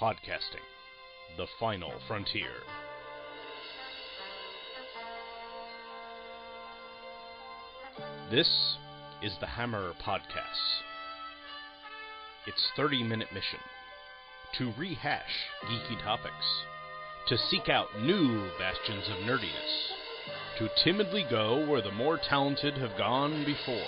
Podcasting, the final frontier. This is the Hammer Podcast. Its 30-minute mission: to rehash geeky topics, to seek out new bastions of nerdiness, to timidly go where the more talented have gone before.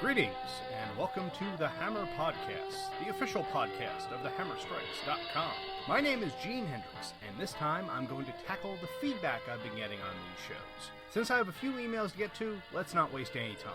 Greetings, and welcome to the Hammer Podcast, the official podcast of thehammerstrikes.com. My name is Gene Hendricks, and this time I'm going to tackle the feedback I've been getting on these shows. Since I have a few emails to get to, let's not waste any time.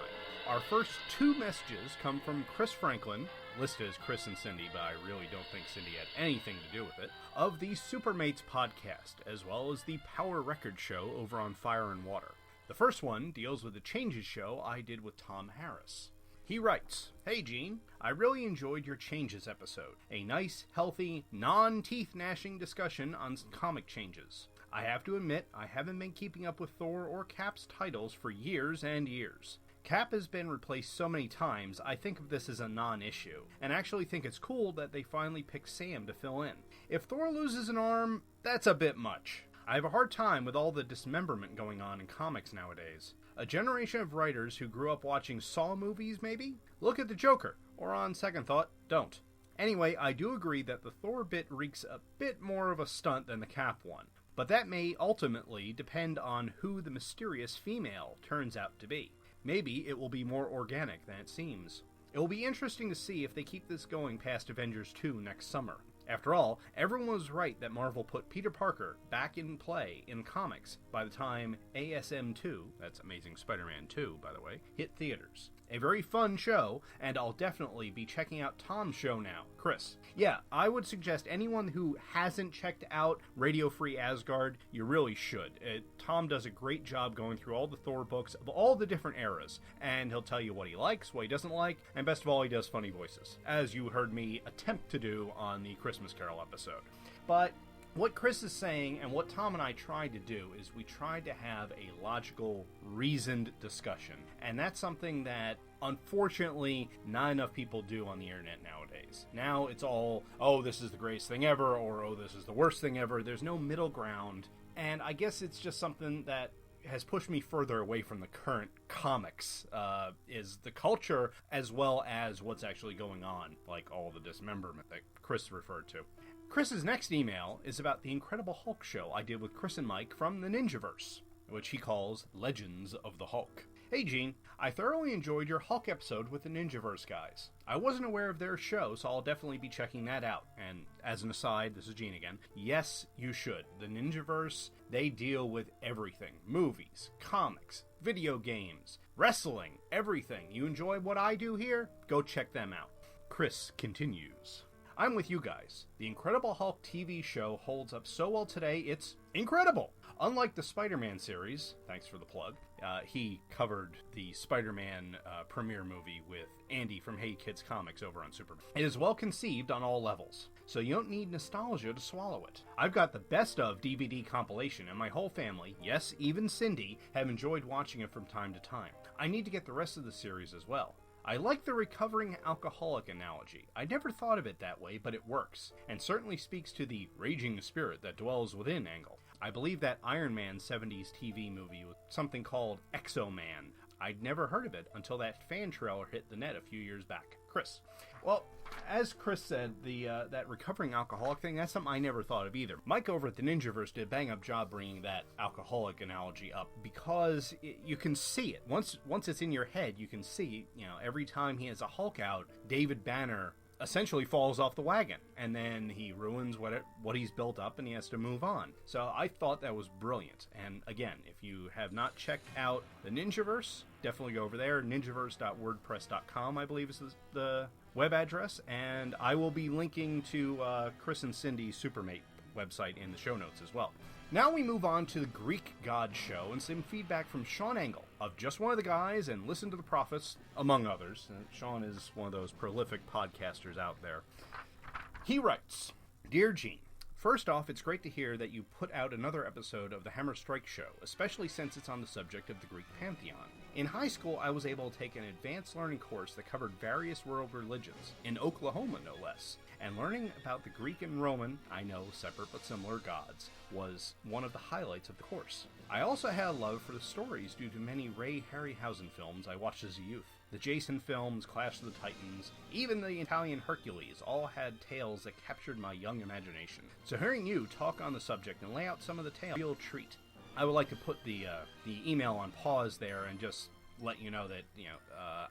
Our first two messages come from Chris Franklin, listed as Chris and Cindy, but I really don't think Cindy had anything to do with it, of the Supermates podcast, as well as the Power Record show over on Fire and Water. The first one deals with the Changes show I did with Tom Harris. He writes, "Hey Gene, I really enjoyed your Changes episode. A nice, healthy, non-teeth gnashing discussion on comic changes. I have to admit, I haven't been keeping up with Thor or Cap's titles for years and years. Cap has been replaced so many times, I think of this as a non-issue, and actually think it's cool that they finally picked Sam to fill in. If Thor loses an arm, that's a bit much. I have a hard time with all the dismemberment going on in comics nowadays. A generation of writers who grew up watching Saw movies, maybe? Look at the Joker, or on second thought, don't. Anyway, I do agree that the Thor bit reeks a bit more of a stunt than the Cap one, but that may ultimately depend on who the mysterious female turns out to be. Maybe it will be more organic than it seems. It will be interesting to see if they keep this going past Avengers 2 next summer. After all, everyone was right that Marvel put Peter Parker back in play in comics by the time ASM2, that's Amazing Spider-Man 2, by the way, hit theaters. A very fun show, and I'll definitely be checking out Tom's show now, Chris. Yeah, I would suggest anyone who hasn't checked out Radio Free Asgard, you really should. Tom does a great job going through all the Thor books of all the different eras, and he'll tell you what he likes, what he doesn't like, and best of all, he does funny voices, as you heard me attempt to do on the Christmas Carol episode. But what Chris is saying, and what Tom and I tried to do, is we tried to have a logical, reasoned discussion. And that's something that, unfortunately, not enough people do on the internet nowadays. Now it's all, oh, this is the greatest thing ever, or oh, this is the worst thing ever. There's no middle ground. And I guess it's just something that has pushed me further away from the current comics, is the culture as well as what's actually going on, like all the dismemberment that Chris referred to. Chris's next email is about the Incredible Hulk show I did with Chris and Mike from the Ninjaverse, which he calls Legends of the Hulk. Hey Gene, I thoroughly enjoyed your Hulk episode with the Ninjaverse guys. I wasn't aware of their show, so I'll definitely be checking that out. And as an aside, this is Gene again, yes, you should. The Ninjaverse, they deal with everything. Movies, comics, video games, wrestling, everything. You enjoy what I do here? Go check them out. Chris continues. I'm with you guys. The Incredible Hulk TV show holds up so well today, it's incredible. Unlike the Spider-Man series, thanks for the plug, he covered the Spider-Man premiere movie with Andy from Hey Kids Comics over on Superman. It is well conceived on all levels, so you don't need nostalgia to swallow it. I've got the best of DVD compilation, and my whole family, yes, even Cindy, have enjoyed watching it from time to time. I need to get the rest of the series as well. I like the recovering alcoholic analogy. I never thought of it that way, but it works, and certainly speaks to the raging spirit that dwells within angle. I believe that Iron Man 70s TV movie was something called Exo-Man. I'd never heard of it until that fan trailer hit the net a few years back. Chris. Well, as Chris said, that recovering alcoholic thing, that's something I never thought of either. Mike over at the Ninjaverse did a bang-up job bringing that alcoholic analogy up because you can see it. Once it's in your head, you can see, every time he has a Hulk out, David Banner essentially falls off the wagon, and then he ruins what he's built up, and he has to move on. So I thought that was brilliant. And again, if you have not checked out the Ninjaverse, definitely go over there. Ninjaverse.wordpress.com, I believe, is the web address, and I will be linking to Chris and Cindy's Supermate website in the show notes as well. Now we move on to the Greek God show and some feedback from Sean Engel of Just One of the Guys and Listen to the Prophets, among others. Sean is one of those prolific podcasters out there. He writes, Dear Gene, First off, it's great to hear that you put out another episode of the Hammer Strike Show, especially since it's on the subject of the Greek pantheon. In high school, I was able to take an advanced learning course that covered various world religions, in Oklahoma no less, and learning about the Greek and Roman, I know separate but similar gods, was one of the highlights of the course. I also had a love for the stories due to many Ray Harryhausen films I watched as a youth. The Jason films, Clash of the Titans, even the Italian Hercules all had tales that captured my young imagination. So hearing you talk on the subject and lay out some of the tales, a real treat. I would like to put the email on pause there and just let you know that,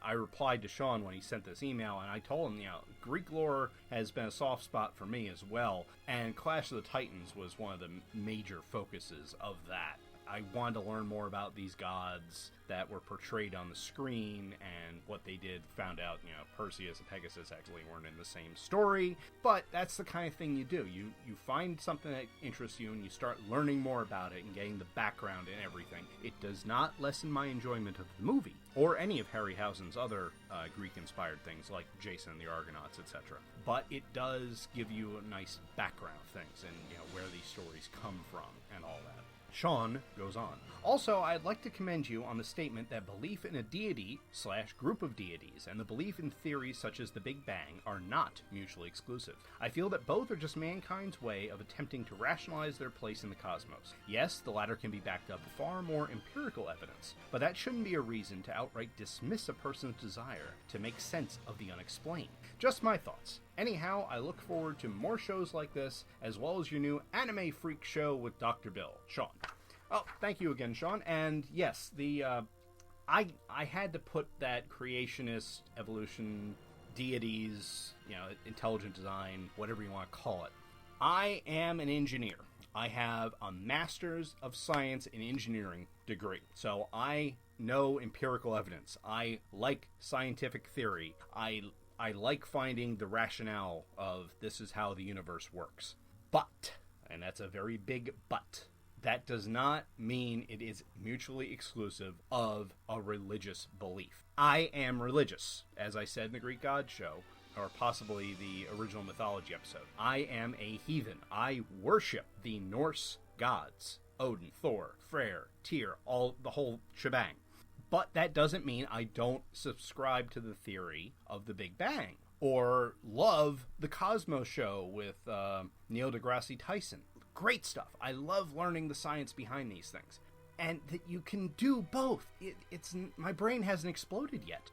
I replied to Sean when he sent this email, and I told him, Greek lore has been a soft spot for me as well, and Clash of the Titans was one of the major focuses of that. I wanted to learn more about these gods that were portrayed on the screen and what they did. Found out, Perseus and Pegasus actually weren't in the same story. But that's the kind of thing you do. You find something that interests you and you start learning more about it and getting the background and everything. It does not lessen my enjoyment of the movie or any of Harryhausen's other Greek-inspired things like Jason and the Argonauts, etc. But it does give you a nice background of things and where these stories come from and all that. Sean goes on. Also, I'd like to commend you on the statement that belief in a deity/group of deities and the belief in theories such as the Big Bang are not mutually exclusive. I feel that both are just mankind's way of attempting to rationalize their place in the cosmos. Yes, the latter can be backed up with far more empirical evidence, but that shouldn't be a reason to outright dismiss a person's desire to make sense of the unexplained. Just my thoughts. Anyhow, I look forward to more shows like this, as well as your new Anime Freak show with Dr. Bill. Sean. Oh, thank you again, Sean. And yes, I had to put that creationist, evolution, deities, intelligent design, whatever you want to call it. I am an engineer. I have a Master's of Science in Engineering degree. So I know empirical evidence. I like scientific theory. I like finding the rationale of this is how the universe works. But, and that's a very big but, that does not mean it is mutually exclusive of a religious belief. I am religious, as I said in the Greek God show, or possibly the original mythology episode. I am a heathen. I worship the Norse gods. Odin, Thor, Freyr, Tyr, the whole shebang. But that doesn't mean I don't subscribe to the theory of the Big Bang or love the Cosmos show with Neil deGrasse Tyson. Great stuff. I love learning the science behind these things. And that you can do both. My brain hasn't exploded yet.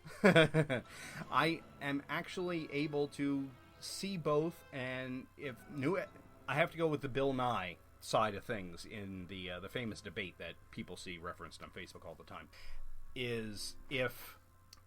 I am actually able to see both, and I have to go with the Bill Nye side of things in the famous debate that people see referenced on Facebook all the time. Is if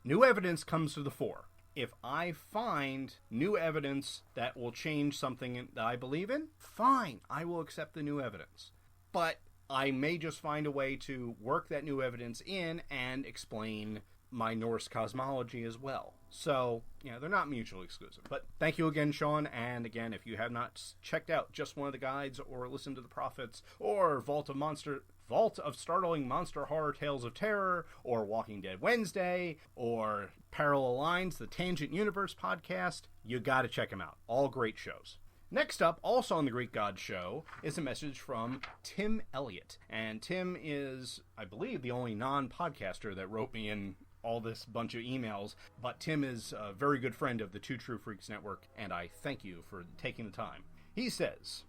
new evidence comes to the fore, if I find new evidence that will change something that I believe in, fine, I will accept the new evidence. But I may just find a way to work that new evidence in and explain my Norse cosmology as well. So, they're not mutually exclusive. But thank you again, Sean. And again, if you have not checked out just one of the guides or listened to the Prophets or Vault of Startling Monster Horror Tales of Terror, or Walking Dead Wednesday, or Parallel Lines, the Tangent Universe podcast, you gotta check them out. All great shows. Next up, also on the Greek God Show, is a message from Tim Elliott. And Tim is, I believe, the only non-podcaster that wrote me in all this bunch of emails, but Tim is a very good friend of the Two True Freaks Network, and I thank you for taking the time. He says,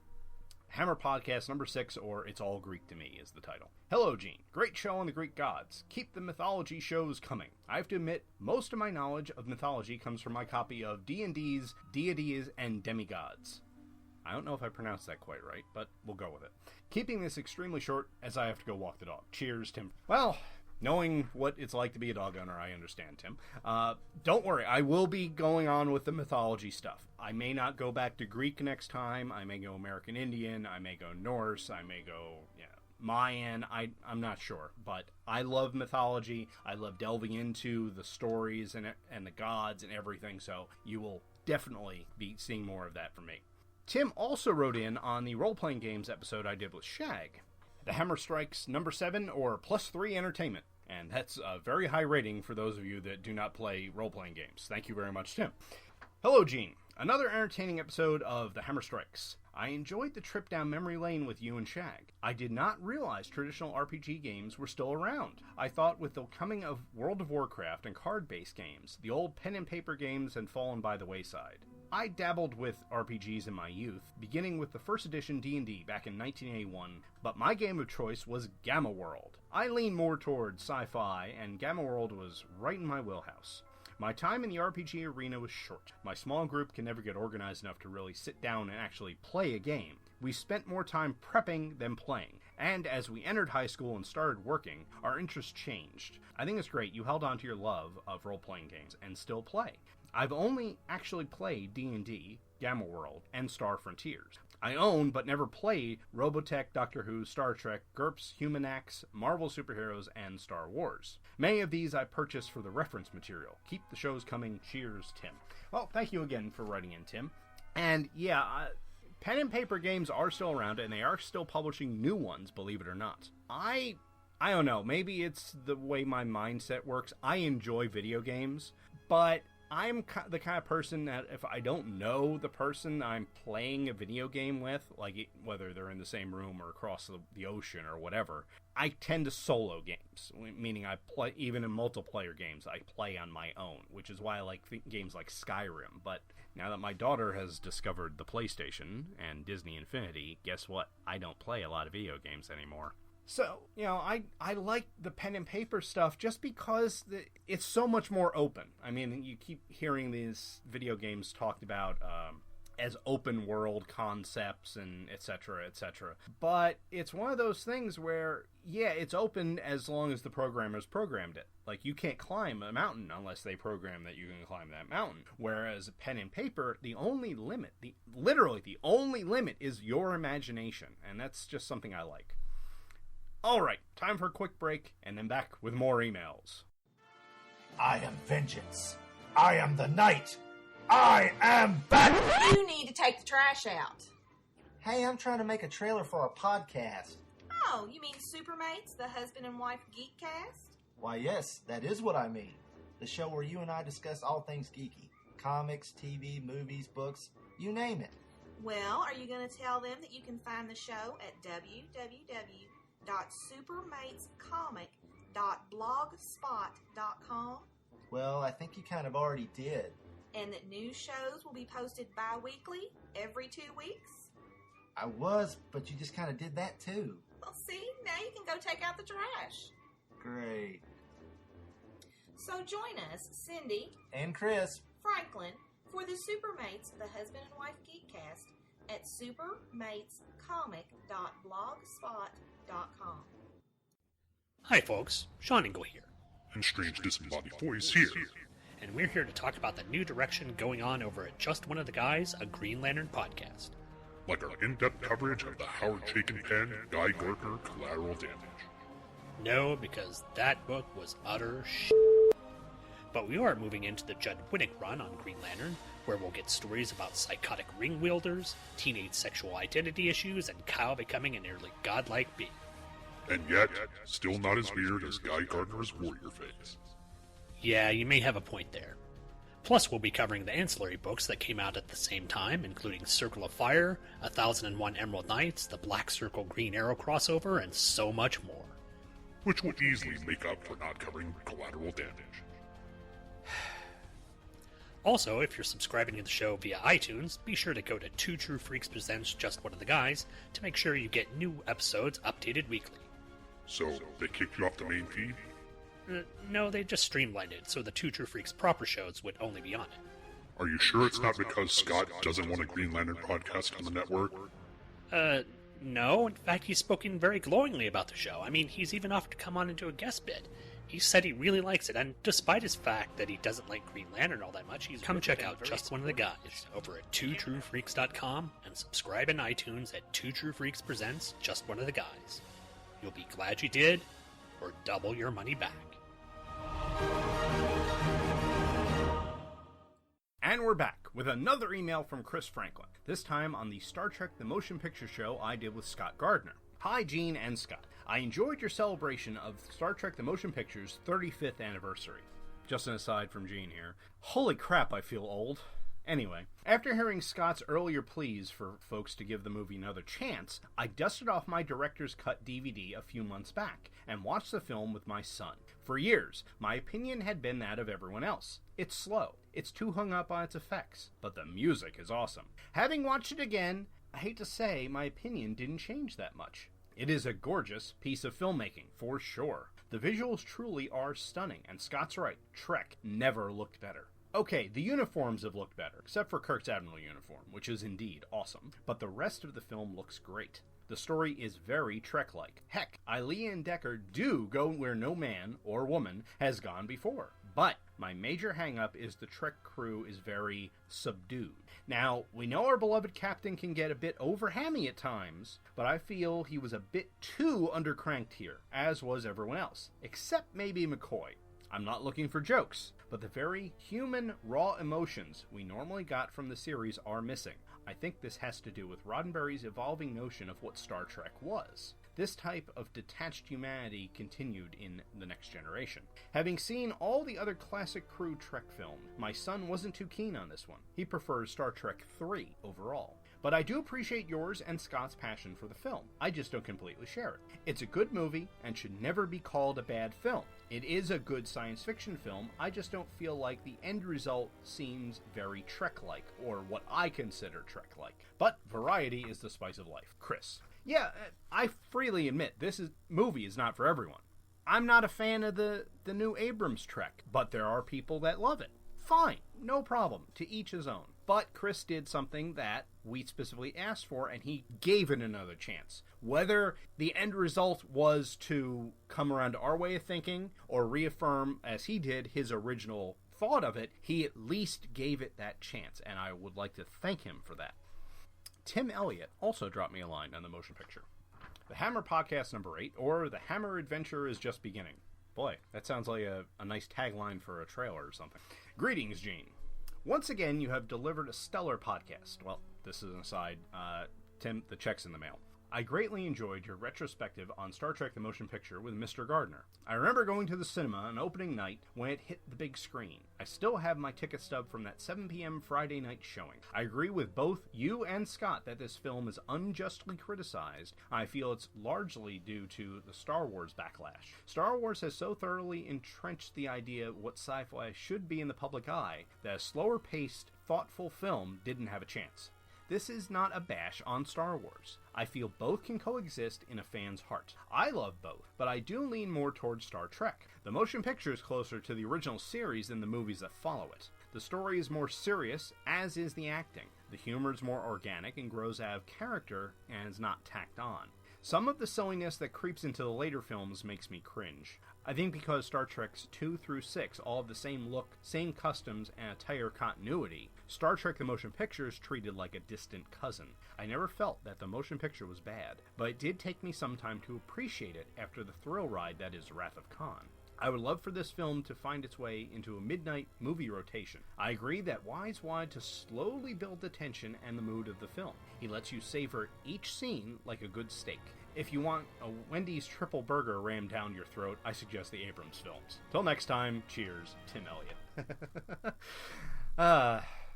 Hammer Podcast number 6, or It's All Greek to Me, is the title. Hello, Gene. Great show on the Greek gods. Keep the mythology shows coming. I have to admit, most of my knowledge of mythology comes from my copy of D&D's Deities and Demigods. I don't know if I pronounced that quite right, but we'll go with it. Keeping this extremely short, as I have to go walk the dog. Cheers, Tim. Well, knowing what it's like to be a dog owner, I understand, Tim. Don't worry, I will be going on with the mythology stuff. I may not go back to Greek next time. I may go American Indian. I may go Norse. I may go Mayan. I'm not sure. But I love mythology. I love delving into the stories and the gods and everything. So you will definitely be seeing more of that from me. Tim also wrote in on the role-playing games episode I did with Shag. The Hammer Strikes number 7, or +3 entertainment. And that's a very high rating for those of you that do not play role-playing games. Thank you very much, Tim. Hello, Gene. Another entertaining episode of The Hammer Strikes. I enjoyed the trip down memory lane with you and Shag. I did not realize traditional RPG games were still around. I thought with the coming of World of Warcraft and card-based games, the old pen and paper games had fallen by the wayside. I dabbled with RPGs in my youth, beginning with the first edition D&D back in 1981, but my game of choice was Gamma World. I leaned more toward sci-fi, and Gamma World was right in my wheelhouse. My time in the RPG arena was short. My small group can never get organized enough to really sit down and actually play a game. We spent more time prepping than playing, and as we entered high school and started working, our interests changed. I think it's great you held on to your love of role-playing games and still play. I've only actually played D&D, Gamma World, and Star Frontiers. I own but never played Robotech, Doctor Who, Star Trek, GURPS, Humanax, Marvel Superheroes, and Star Wars. Many of these I purchased for the reference material. Keep the shows coming. Cheers, Tim. Well, thank you again for writing in, Tim. And yeah, pen and paper games are still around, and they are still publishing new ones, believe it or not. I don't know, maybe it's the way my mindset works. I enjoy video games, but I'm the kind of person that if I don't know the person I'm playing a video game with, like whether they're in the same room or across the ocean or whatever, I tend to solo games, meaning I play, even in multiplayer games, I play on my own, which is why I like games like Skyrim. But now that my daughter has discovered the PlayStation and Disney Infinity, guess what? I don't play a lot of video games anymore. So, you know, I like the pen and paper stuff just because it's so much more open. I mean, you keep hearing these video games talked about as open world concepts and et cetera, et cetera. But it's one of those things where, yeah, it's open as long as the programmers programmed it. Like, you can't climb a mountain unless they program that you can climb that mountain. Whereas pen and paper, the only limit, literally the only limit is your imagination. And that's just something I like. Alright, time for a quick break, and then back with more emails. I am vengeance. I am the night. I am back! You need to take the trash out. Hey, I'm trying to make a trailer for a podcast. Oh, you mean Supermates, the husband and wife geekcast? Why, yes, that is what I mean. The show where you and I discuss all things geeky. Comics, TV, movies, books, you name it. Well, are you going to tell them that you can find the show at www.supermatescomic.blogspot.com? Well, I think you kind of already did. And that new shows will be posted bi-weekly, every 2 weeks? I was, but you just kind of did that too. Well, see, now you can go take out the trash. Great. So join us, Cindy And Chris. Franklin, for the Supermates, the husband and wife geekcast at supermatescomic.blogspot.com. Hi folks, Sean Ingle here. And strange disembodied voice here. And we're here to talk about the new direction going on over at Just One of the Guys, a Green Lantern podcast. Like our in-depth coverage of the Howard Chaykin pen, Guy Gardner Collateral Damage. No, because that book was utter But we are moving into the Judd Winnick run on Green Lantern, where we'll get stories about psychotic ring wielders, teenage sexual identity issues, and Kyle becoming a nearly godlike being. And yet, still not as weird as Guy Gardner's Warrior Phase. Yeah, you may have a point there. Plus, we'll be covering the ancillary books that came out at the same time, including Circle of Fire, 1001 Emerald Knights, the Black Circle Green Arrow crossover, and so much more. Which will easily make up for not covering Collateral Damage. Also, if you're subscribing to the show via iTunes, be sure to go to Two True Freaks Presents Just One of the Guys to make sure you get new episodes updated weekly. So, they kicked you off the main feed? No, they just streamlined it so the Two True Freaks proper shows would only be on it. Are you sure it's not because Scott doesn't want a Green Lantern podcast on the network? No. In fact, he's spoken very glowingly about the show. I mean, he's even offered to come on and do a guest bit. He said he really likes it, and despite his fact that he doesn't like Green Lantern all that much, he's come check out Just One of the Guys over at twotruefreaks.com and subscribe in iTunes at Two True Freaks Presents Just One of the Guys. You'll be glad you did, or double your money back. And we're back with another email from Chris Franklin, this time on the Star Trek The Motion Picture Show I did with Scott Gardner. Hi, Gene and Scott. I enjoyed your celebration of Star Trek The Motion Picture's 35th anniversary. Just an aside from Gene here. Holy crap, I feel old. Anyway, after hearing Scott's earlier pleas for folks to give the movie another chance, I dusted off my director's cut DVD a few months back and watched the film with my son. For years, my opinion had been that of everyone else. It's slow, it's too hung up on its effects, but the music is awesome. Having watched it again, I hate to say my opinion didn't change that much. It is a gorgeous piece of filmmaking, for sure. The visuals truly are stunning, and Scott's right, Trek never looked better. Okay, the uniforms have looked better, except for Kirk's Admiral uniform, which is indeed awesome, but the rest of the film looks great. The story is very Trek-like. Heck, Ilia and Decker do go where no man or woman has gone before. But my major hang-up is the Trek crew is very subdued. Now, we know our beloved captain can get a bit over-hammy at times, but I feel he was a bit too undercranked here, as was everyone else, except maybe McCoy. I'm not looking for jokes, but the very human, raw emotions we normally got from the series are missing. I think this has to do with Roddenberry's evolving notion of what Star Trek was. This type of detached humanity continued in The Next Generation. Having seen all the other classic crew Trek films, my son wasn't too keen on this one. He prefers Star Trek 3 overall. But I do appreciate yours and Scott's passion for the film. I just don't completely share it. It's a good movie and should never be called a bad film. It is a good science fiction film, I just don't feel like the end result seems very Trek-like, or what I consider Trek-like. But variety is the spice of life. Chris. Yeah, I freely admit this movie is not for everyone. I'm not a fan of the new Abrams Trek, but there are people that love it. Fine, no problem, to each his own. But Chris did something that we specifically asked for, and he gave it another chance. Whether the end result was to come around to our way of thinking, or reaffirm, as he did, his original thought of it, he at least gave it that chance, and I would like to thank him for that. Tim Elliott also dropped me a line on the motion picture. The Hammer Podcast number 8, or The Hammer Adventure is Just Beginning. Boy, that sounds like a nice tagline for a trailer or something. Greetings, Gene. Once again, you have delivered a stellar podcast. Well, this is an aside. Tim, the check's in the mail. I greatly enjoyed your retrospective on Star Trek the Motion Picture with Mr. Gardner. I remember going to the cinema on opening night when it hit the big screen. I still have my ticket stub from that 7 p.m. Friday night showing. I agree with both you and Scott that this film is unjustly criticized. I feel it's largely due to the Star Wars backlash. Star Wars has so thoroughly entrenched the idea of what sci-fi should be in the public eye that a slower-paced, thoughtful film didn't have a chance. This is not a bash on Star Wars. I feel both can coexist in a fan's heart. I love both, but I do lean more towards Star Trek. The motion picture is closer to the original series than the movies that follow it. The story is more serious, as is the acting. The humor is more organic and grows out of character and is not tacked on. Some of the silliness that creeps into the later films makes me cringe. I think because Star Treks 2 through 6 all have the same look, same customs, and entire continuity, Star Trek the Motion Picture is treated like a distant cousin. I never felt that the motion picture was bad, but it did take me some time to appreciate it after the thrill ride that is Wrath of Khan. I would love for this film to find its way into a midnight movie rotation. I agree that Wise wanted to slowly build the tension and the mood of the film. He lets you savor each scene like a good steak. If you want a Wendy's triple burger rammed down your throat, I suggest the Abrams films. Till next time, cheers, Tim Elliott.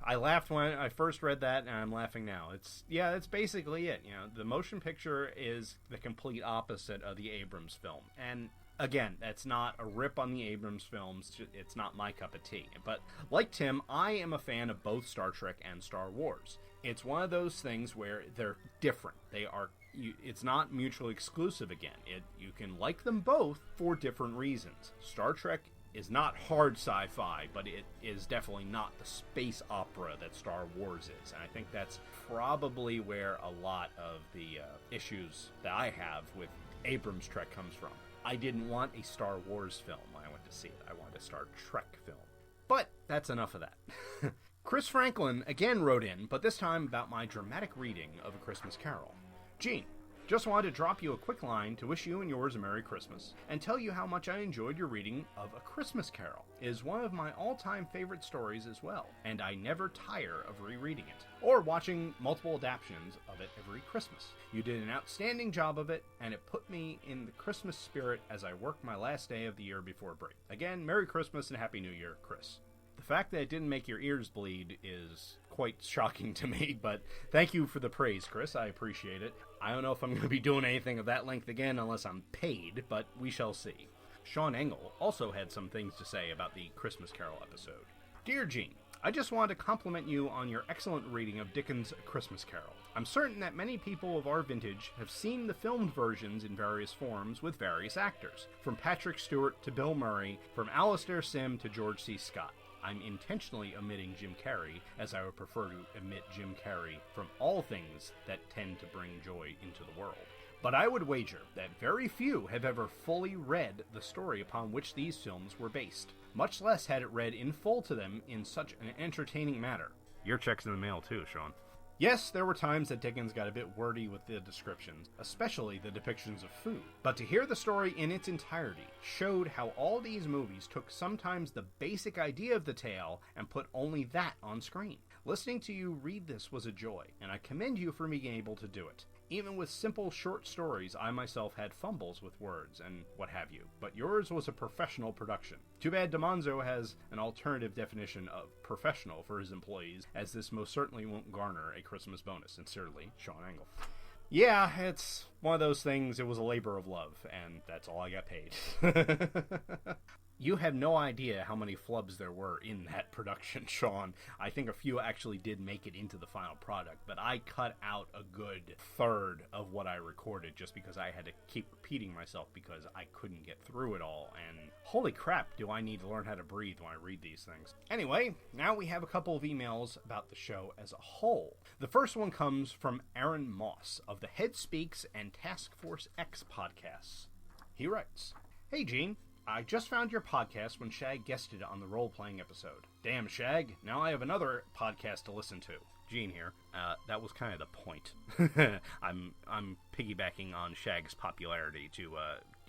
I laughed when I first read that, and I'm laughing now. That's basically it. The motion picture is the complete opposite of the Abrams film. And again, that's not a rip on the Abrams films. It's not my cup of tea. But like Tim, I am a fan of both Star Trek and Star Wars. It's one of those things where they're different. It's not mutually exclusive again. You can like them both for different reasons. Star Trek is not hard sci-fi, but it is definitely not the space opera that Star Wars is. And I think that's probably where a lot of the issues that I have with Abrams Trek comes from. I didn't want a Star Wars film when I went to see it. I wanted a Star Trek film. But that's enough of that. Chris Franklin again wrote in, but this time about my dramatic reading of A Christmas Carol. Gene, just wanted to drop you a quick line to wish you and yours a Merry Christmas, and tell you how much I enjoyed your reading of A Christmas Carol. It is one of my all-time favorite stories as well, and I never tire of rereading it, or watching multiple adaptions of it every Christmas. You did an outstanding job of it, and it put me in the Christmas spirit as I worked my last day of the year before break. Again, Merry Christmas and Happy New Year, Chris. The fact that it didn't make your ears bleed is quite shocking to me, but thank you for the praise, Chris. I appreciate it. I don't know if I'm going to be doing anything of that length again unless I'm paid, but we shall see. Sean Engel also had some things to say about the Christmas Carol episode. Dear Gene, I just wanted to compliment you on your excellent reading of Dickens' A Christmas Carol. I'm certain that many people of our vintage have seen the filmed versions in various forms with various actors, from Patrick Stewart to Bill Murray, from Alastair Sim to George C. Scott. I'm intentionally omitting Jim Carrey, as I would prefer to omit Jim Carrey from all things that tend to bring joy into the world. But I would wager that very few have ever fully read the story upon which these films were based, much less had it read in full to them in such an entertaining manner. Your check's in the mail too, Sean. Yes, there were times that Dickens got a bit wordy with the descriptions, especially the depictions of food. But to hear the story in its entirety showed how all these movies took sometimes the basic idea of the tale and put only that on screen. Listening to you read this was a joy, and I commend you for being able to do it. Even with simple short stories, I myself had fumbles with words and what have you, but yours was a professional production. Too bad DiManzo has an alternative definition of professional for his employees, as this most certainly won't garner a Christmas bonus. Sincerely, Sean Engel. Yeah, it's one of those things, it was a labor of love, and that's all I got paid. You have no idea how many flubs there were in that production, Sean. I think a few actually did make it into the final product, but I cut out a good third of what I recorded just because I had to keep repeating myself because I couldn't get through it all, and holy crap, do I need to learn how to breathe when I read these things. Anyway, now we have a couple of emails about the show as a whole. The first one comes from Aaron Moss of the Head Speaks and Task Force X podcasts. He writes, Hey Gene, I just found your podcast when Shag guested on the role-playing episode. Damn, Shag, now I have another podcast to listen to. Gene here. That was kind of the point. I'm piggybacking on Shag's popularity to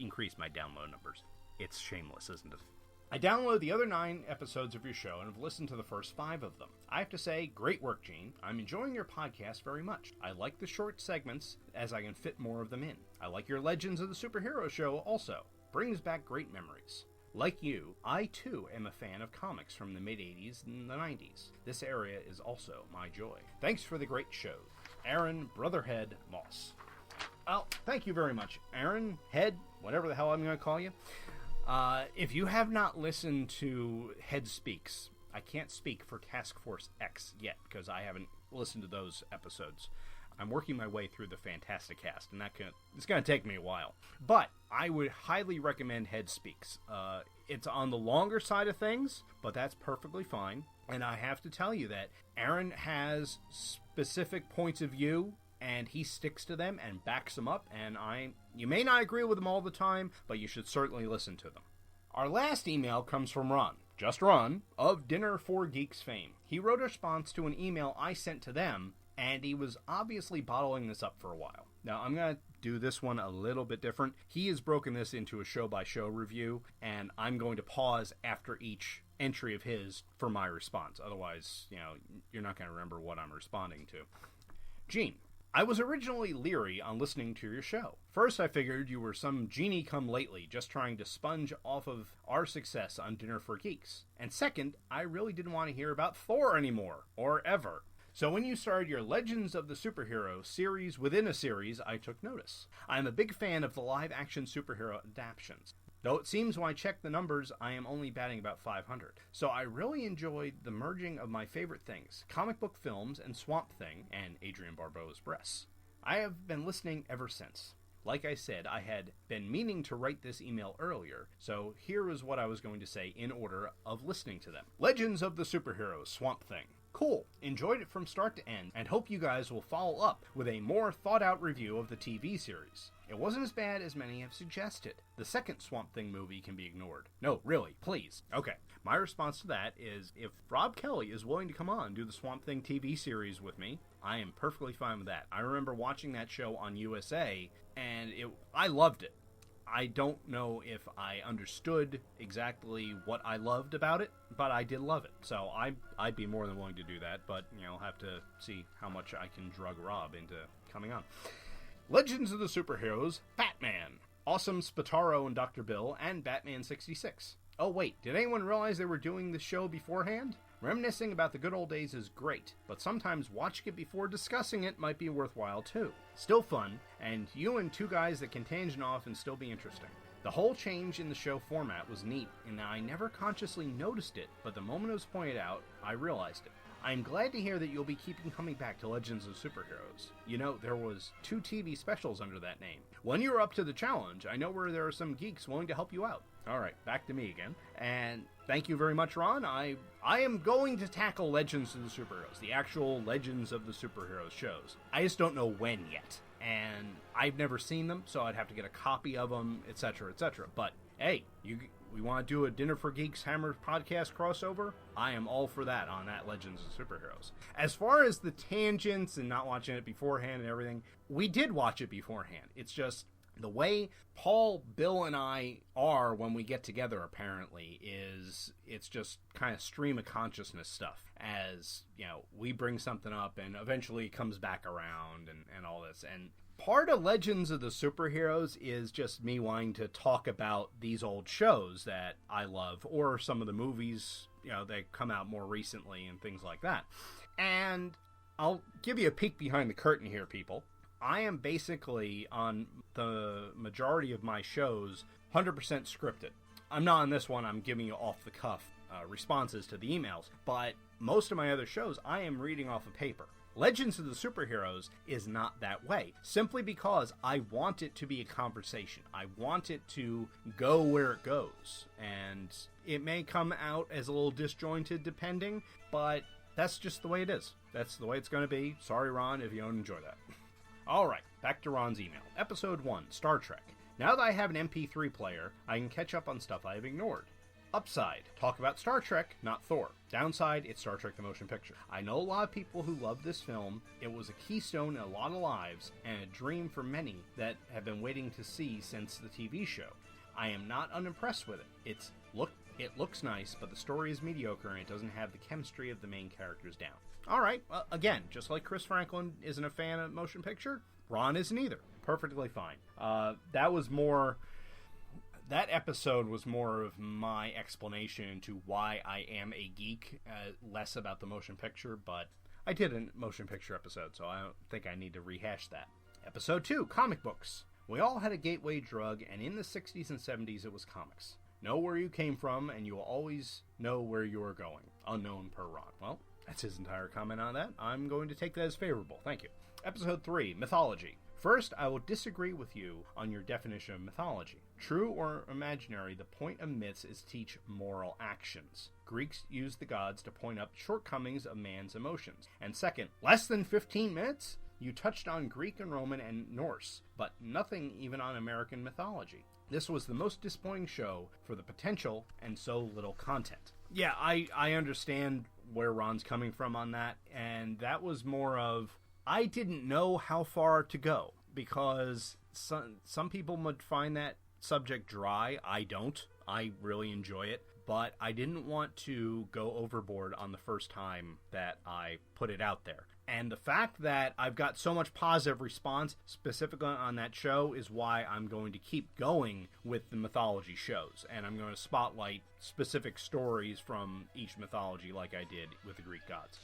increase my download numbers. It's shameless, isn't it? I downloaded the other 9 episodes of your show and have listened to the first 5 of them. I have to say, great work, Gene. I'm enjoying your podcast very much. I like the short segments as I can fit more of them in. I like your Legends of the Superhero show also. Brings back great memories. Like you, I too am a fan of comics from the mid-80s and the 90s. This area is also my joy. Thanks for the great show. Aaron Brotherhead Moss. Well, thank you very much, Aaron, Head, whatever the hell I'm going to call you. If you have not listened to Head Speaks, I can't speak for Task Force X yet because I haven't listened to those episodes. I'm working my way through the Fantastic Cast, and it's going to take me a while. But I would highly recommend Head Speaks. It's on the longer side of things, but that's perfectly fine. And I have to tell you that Aaron has specific points of view, and he sticks to them and backs them up. And you may not agree with them all the time, but you should certainly listen to them. Our last email comes from Ron, just Ron, of Dinner for Geeks fame. He wrote a response to an email I sent to them, and he was obviously bottling this up for a while. Now, I'm going to do this one a little bit different. He has broken this into a show-by-show review, and I'm going to pause after each entry of his for my response. Otherwise, you're not going to remember what I'm responding to. Gene, I was originally leery on listening to your show. First, I figured you were some genie-come-lately just trying to sponge off of our success on Dinner for Geeks. And second, I really didn't want to hear about Thor anymore, or ever. So when you started your Legends of the Superhero series within a series, I took notice. I'm a big fan of the live-action superhero adaptations. Though it seems when I check the numbers, I am only batting about 500. So I really enjoyed the merging of my favorite things, comic book films and Swamp Thing, and Adrienne Barbeau's breasts. I have been listening ever since. Like I said, I had been meaning to write this email earlier, so here is what I was going to say in order of listening to them. Legends of the Superhero, Swamp Thing. Cool. Enjoyed it from start to end, and hope you guys will follow up with a more thought-out review of the TV series. It wasn't as bad as many have suggested. The second Swamp Thing movie can be ignored. No, really, please. Okay, my response to that is if Rob Kelly is willing to come on and do the Swamp Thing TV series with me, I am perfectly fine with that. I remember watching that show on USA, and I loved it. I don't know if I understood exactly what I loved about it, but I did love it. So I'd be more than willing to do that, but, I'll have to see how much I can drug Rob into coming on. Legends of the Superheroes, Batman. Awesome Spataro and Dr. Bill, and Batman 66. Oh wait, did anyone realize they were doing the show beforehand? Reminiscing about the good old days is great, but sometimes watching it before discussing it might be worthwhile too. Still fun, and you and two guys that can tangent off and still be interesting. The whole change in the show format was neat, and I never consciously noticed it, but the moment it was pointed out, I realized it. I'm glad to hear that you'll be keeping coming back to Legends of Superheroes. You know, there was 2 TV specials under that name. When you're up to the challenge, I know where there are some geeks willing to help you out. Alright, back to me again. And thank you very much, Ron. I am going to tackle Legends of the Superheroes, the actual Legends of the Superheroes shows. I just don't know when yet. And I've never seen them, so I'd have to get a copy of them, etc., etc. But, hey, we want to do a Dinner for Geeks Hammer podcast crossover? I am all for that on that Legends of Superheroes. As far as the tangents and not watching it beforehand and everything, we did watch it beforehand. It's just the way Paul, Bill, and I are when we get together, apparently, is it's just kind of stream of consciousness stuff. As, you know, we bring something up and eventually it comes back around and all this. And part of Legends of the Superheroes is just me wanting to talk about these old shows that I love, or some of the movies, you know, that come out more recently and things like that. And I'll give you a peek behind the curtain here, people. I am basically, on the majority of my shows, 100% scripted. I'm not on this one, I'm giving you off-the-cuff responses to the emails, but most of my other shows, I am reading off of paper. Legends of the Superheroes is not that way, simply because I want it to be a conversation. I want it to go where it goes, and it may come out as a little disjointed depending, but that's just the way it is. That's the way it's going to be. Sorry, Ron, if you don't enjoy that. Alright, back to Ron's email. Episode 1, Star Trek. Now that I have an MP3 player, I can catch up on stuff I have ignored. Upside, talk about Star Trek, not Thor. Downside, it's Star Trek the Motion Picture. I know a lot of people who love this film. It was a keystone in a lot of lives, and a dream for many that have been waiting to see since the TV show. I am not unimpressed with it. It looks nice, but the story is mediocre and it doesn't have the chemistry of the main characters down. Alright, well, again, just like Chris Franklin isn't a fan of motion picture, Ron isn't either. Perfectly fine. That episode was more of my explanation into why I am a geek, less about the motion picture, but I did a motion picture episode, so I don't think I need to rehash that. Episode 2, Comic Books. We all had a gateway drug, and in the 60s and 70s it was comics. Know where you came from, and you will always know where you are going. Unknown per Ron. Well, that's his entire comment on that. I'm going to take that as favorable. Thank you. Episode 3, Mythology. First, I will disagree with you on your definition of mythology. True or imaginary, the point of myths is to teach moral actions. Greeks used the gods to point out shortcomings of man's emotions. And second, less than 15 minutes? You touched on Greek and Roman and Norse, but nothing even on American mythology. This was the most disappointing show for the potential and so little content. Yeah, I understand where Ron's coming from on that, and that was more of, I didn't know how far to go, because some people would find that subject dry. I don't. I really enjoy it, but I didn't want to go overboard on the first time that I put it out there. And the fact that I've got so much positive response specifically on that show is why I'm going to keep going with the mythology shows. And I'm going to spotlight specific stories from each mythology like I did with the Greek gods.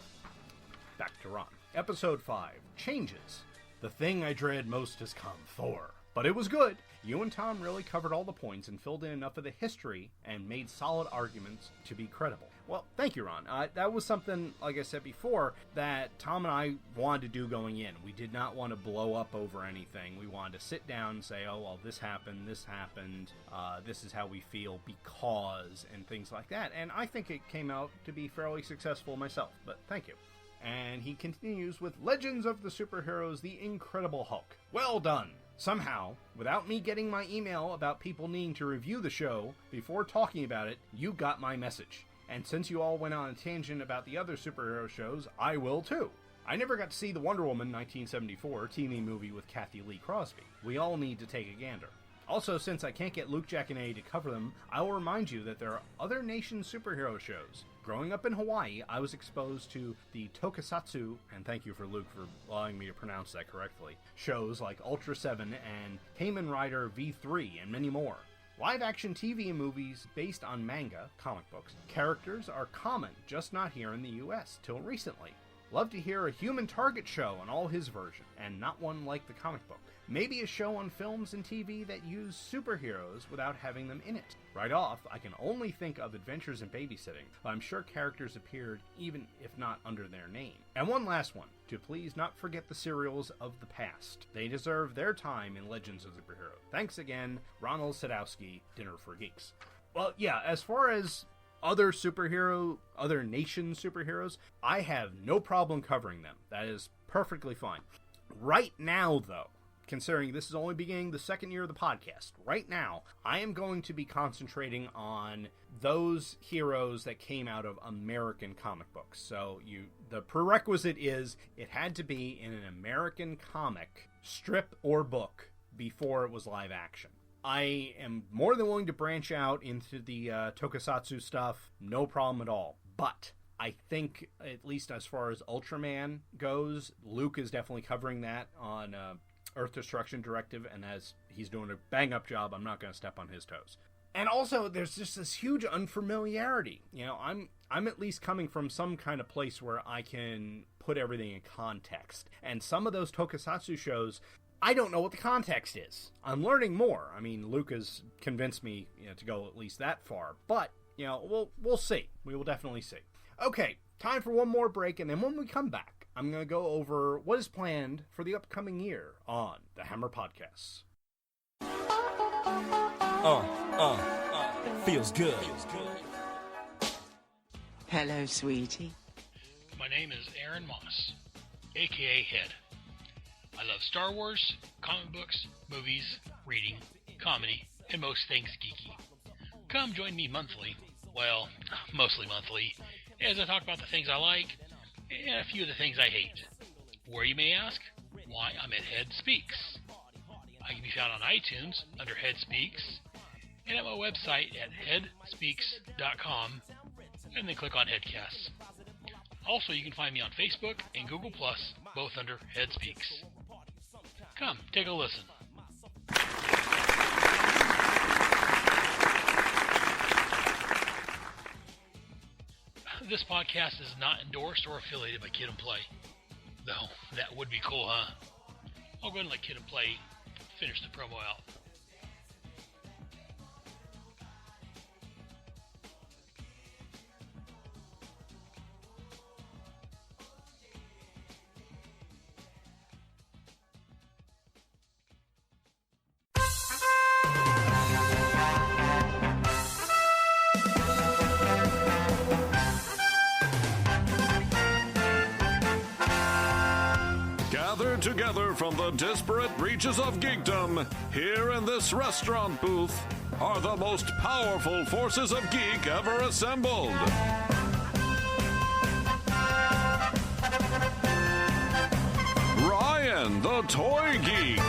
Back to Ron. Episode 5, Changes. The thing I dread most has come, Thor. But it was good. You and Tom really covered all the points and filled in enough of the history and made solid arguments to be credible. Well, thank you, Ron. That was something, like I said before, that Tom and I wanted to do going in. We did not want to blow up over anything. We wanted to sit down and say, oh, well, this happened, this is how we feel because, and things like that. And I think it came out to be fairly successful myself, but thank you. And he continues with Legends of the Superheroes, The Incredible Hulk. Well done. Somehow, without me getting my email about people needing to review the show before talking about it, you got my message. And since you all went on a tangent about the other superhero shows, I will too. I never got to see the Wonder Woman 1974 TV movie with Kathy Lee Crosby. We all need to take a gander. Also, since I can't get Luke, Jack, and Eddie to cover them, I will remind you that there are other nations' superhero shows. Growing up in Hawaii, I was exposed to the tokusatsu, and thank you for Luke for allowing me to pronounce that correctly, shows like Ultra 7 and Kamen Rider V3 and many more. Live-action TV and movies based on manga, comic books, characters are common, just not here in the US, till recently. Love to hear a human target show on all his versions, and not one like the comic book. Maybe a show on films and TV that use superheroes without having them in it. Right off, I can only think of Adventures in Babysitting, but I'm sure characters appeared even if not under their name. And one last one, to please not forget the serials of the past. They deserve their time in Legends of Superhero. Thanks again, Ronald Sadowski, Dinner for Geeks. Well, yeah, as far as other nation superheroes, I have no problem covering them. That is perfectly fine. Right now, though, considering this is only beginning the second year of the podcast, right now, I am going to be concentrating on those heroes that came out of American comic books. So the prerequisite is it had to be in an American comic, strip or book, before it was live action. I am more than willing to branch out into the tokusatsu stuff, no problem at all. But I think, at least as far as Ultraman goes, Luke is definitely covering that on Earth Destruction Directive, and as he's doing a bang-up job, I'm not going to step on his toes. And also, there's just this huge unfamiliarity. You know, I'm at least coming from some kind of place where I can put everything in context. And some of those tokusatsu shows, I don't know what the context is. I'm learning more. I mean, Luke has convinced me, to go at least that far. But, we'll see. We will definitely see. Okay, time for one more break, and then when we come back, I'm going to go over what is planned for the upcoming year on the Hammer Podcasts. Feels good. Hello, sweetie. My name is Aaron Moss, aka Head. I love Star Wars, comic books, movies, reading, comedy, and most things geeky. Come join me monthly, well, mostly monthly, as I talk about the things I like and a few of the things I hate. Where, you may ask? Why, I'm at Head Speaks. I can be found on iTunes under Head Speaks, and at my website at headspeaks.com, and then click on Headcasts. Also, you can find me on Facebook and Google+, both under Head Speaks. Come, take a listen. This podcast is not endorsed or affiliated by Kid and Play. Though, that would be cool, huh? I'll go ahead and let Kid and Play finish the promo out. Together from the disparate reaches of geekdom, here in this restaurant booth, are the most powerful forces of geek ever assembled. Ryan, the toy geek.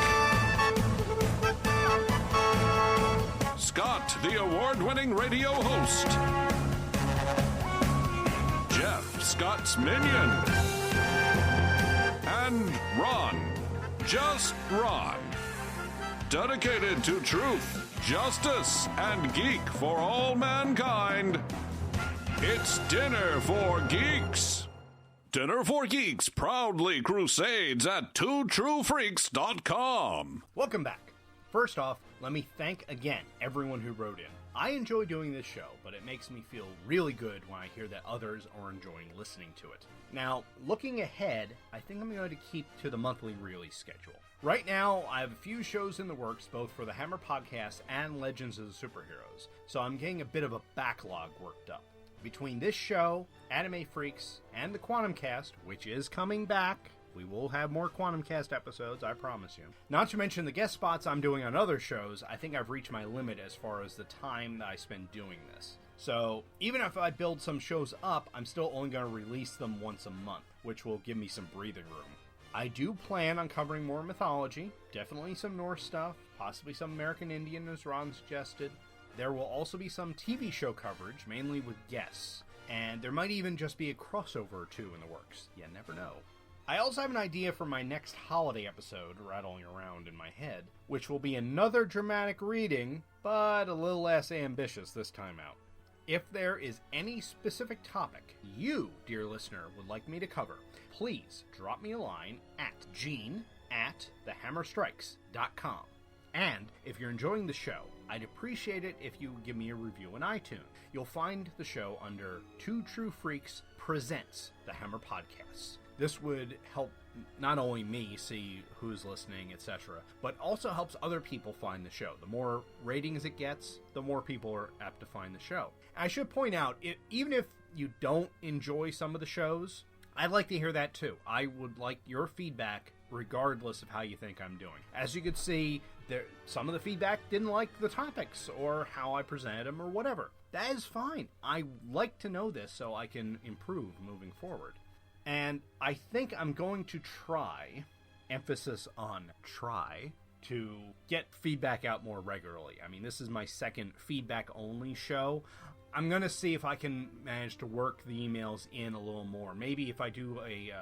Scott, the award-winning radio host. Jeff, Scott's minion. And Ron, just Ron, dedicated to truth, justice, and geek for all mankind. It's Dinner for Geeks. Dinner for Geeks proudly crusades at twotruefreaks.com. Welcome back. First off, let me thank again everyone who wrote in. I enjoy doing this show, but it makes me feel really good when I hear that others are enjoying listening to it. Now, looking ahead, I think I'm going to keep to the monthly release schedule. Right now, I have a few shows in the works, both for the Hammer Podcast and Legends of the Superheroes, so I'm getting a bit of a backlog worked up. Between this show, Anime Freaks, and the Quantum Cast, which is coming back, we will have more Quantum Cast episodes, I promise you. Not to mention the guest spots I'm doing on other shows, I think I've reached my limit as far as the time that I spend doing this. So, even if I build some shows up, I'm still only going to release them once a month, which will give me some breathing room. I do plan on covering more mythology, definitely some Norse stuff, possibly some American Indian as Ron suggested. There will also be some TV show coverage, mainly with guests, and there might even just be a crossover or two in the works. You never know. I also have an idea for my next holiday episode rattling around in my head, which will be another dramatic reading, but a little less ambitious this time out. If there is any specific topic you, dear listener, would like me to cover, please drop me a line at gene@thehammerstrikes.com. And if you're enjoying the show, I'd appreciate it if you give me a review on iTunes. You'll find the show under Two True Freaks Presents the Hammer Podcasts. This would help not only me see who's listening, etc., but also helps other people find the show. The more ratings it gets, the more people are apt to find the show. I should point out, even if you don't enjoy some of the shows, I'd like to hear that too. I would like your feedback regardless of how you think I'm doing. As you could see, some of the feedback didn't like the topics or how I presented them or whatever. That is fine. I like to know this so I can improve moving forward. And I think I'm going to try, emphasis on try, to get feedback out more regularly. I mean, this is my second feedback-only show. I'm going to see if I can manage to work the emails in a little more. Maybe if I do a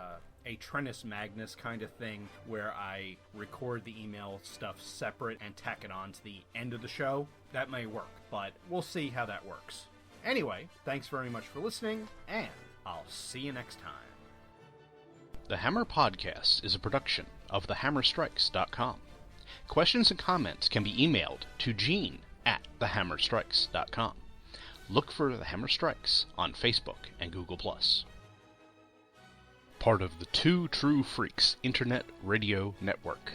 Trennis Magnus kind of thing where I record the email stuff separate and tack it on to the end of the show, that may work. But we'll see how that works. Anyway, thanks very much for listening, and I'll see you next time. The Hammer Podcast is a production of thehammerstrikes.com. Questions and comments can be emailed to gene@thehammerstrikes.com. Look for The Hammer Strikes on Facebook and Google+. Part of the Two True Freaks Internet Radio Network.